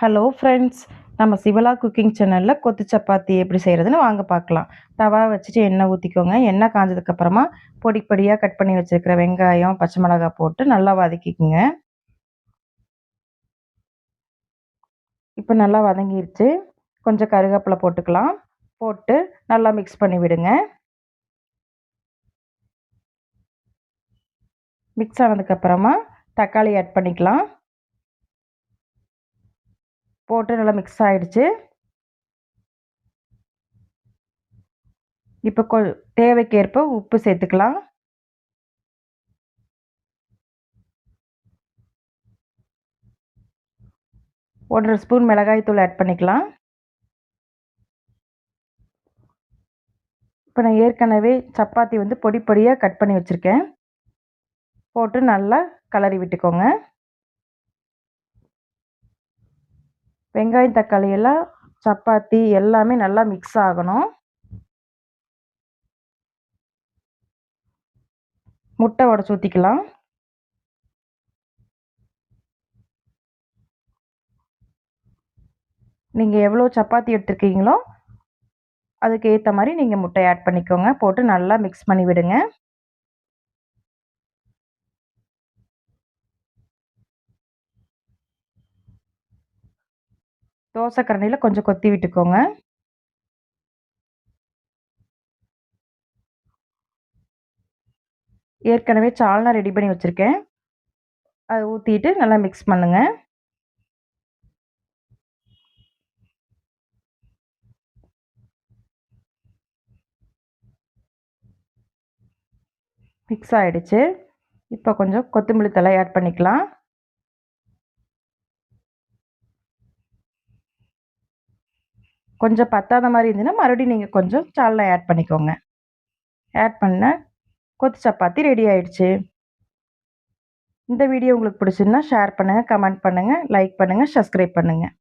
Hello friends, நம்ம சிவலா cooking சேனலில் கொத்து சப்பாத்தி எப்படி செய்கிறதுன்னு வாங்க பார்க்கலாம். தவா வச்சுட்டு எண்ணெய் ஊற்றிக்கோங்க. எண்ணெய் காஞ்சதுக்கப்புறமா பொடி பொடியாக கட் பண்ணி வச்சுருக்கிற வெங்காயம், பச்சை மிளகாய் போட்டு நல்லா வதக்கிக்குங்க. இப்போ நல்லா வதங்கிருச்சு. கொஞ்சம் கருவேப்பிலை போட்டுக்கலாம். போட்டு நல்லா மிக்ஸ் பண்ணி விடுங்க. மிக்ஸ் ஆனதுக்கப்புறமா தக்காளி ஆட் பண்ணிக்கலாம். போட்டு நல்லா மிக்ஸ் ஆகிடுச்சு. இப்போ தேவைக்கேற்ப உப்பு சேர்த்துக்கலாம். ஒன்றரை ஸ்பூன் மிளகாய் தூள் ஆட் பண்ணிக்கலாம். இப்போ நான் ஏற்கனவே சப்பாத்தி பொடி பொடியாக கட் பண்ணி வச்சுருக்கேன். போட்டு நல்லா கலரி விட்டுக்கோங்க. வெங்காயம் தக்காளி எல்லாம் சப்பாத்தி எல்லாமே நல்லா மிக்ஸ் ஆகணும். முட்டை உடைச்சு ஊற்றிக்கலாம். நீங்கள் எவ்வளோ சப்பாத்தி எடுத்துருக்கீங்களோ அதுக்கு ஏற்ற மாதிரி நீங்கள் முட்டை ஆட் பண்ணிக்கோங்க. போட்டு நல்லா மிக்ஸ் பண்ணி விடுங்க. தோசை கரண்டியில் கொஞ்சம் கொத்தி விட்டுக்கோங்க. ஏற்கனவே சால்னா ரெடி பண்ணி வச்சுருக்கேன். அதை ஊற்றிட்டு நல்லா மிக்ஸ் பண்ணுங்கள். மிக்ஸ் ஆகிடுச்சு. இப்போ கொஞ்சம் கொத்தமல்லி தழை ஆட் பண்ணிக்கலாம். கொஞ்சம் பத்தாத மாதிரி இருந்துச்சுன்னா மறுபடியும் நீங்கள் கொஞ்சம் சால்னா ஆட் பண்ணிக்கோங்க. ஆட் பண்ண கொத்து சப்பாத்தி ரெடி ஆயிடுச்சு. இந்த வீடியோ உங்களுக்கு பிடிச்சிருந்தா ஷேர் பண்ணுங்கள், கமெண்ட் பண்ணுங்கள், லைக் பண்ணுங்கள், சப்ஸ்கிரைப் பண்ணுங்கள்.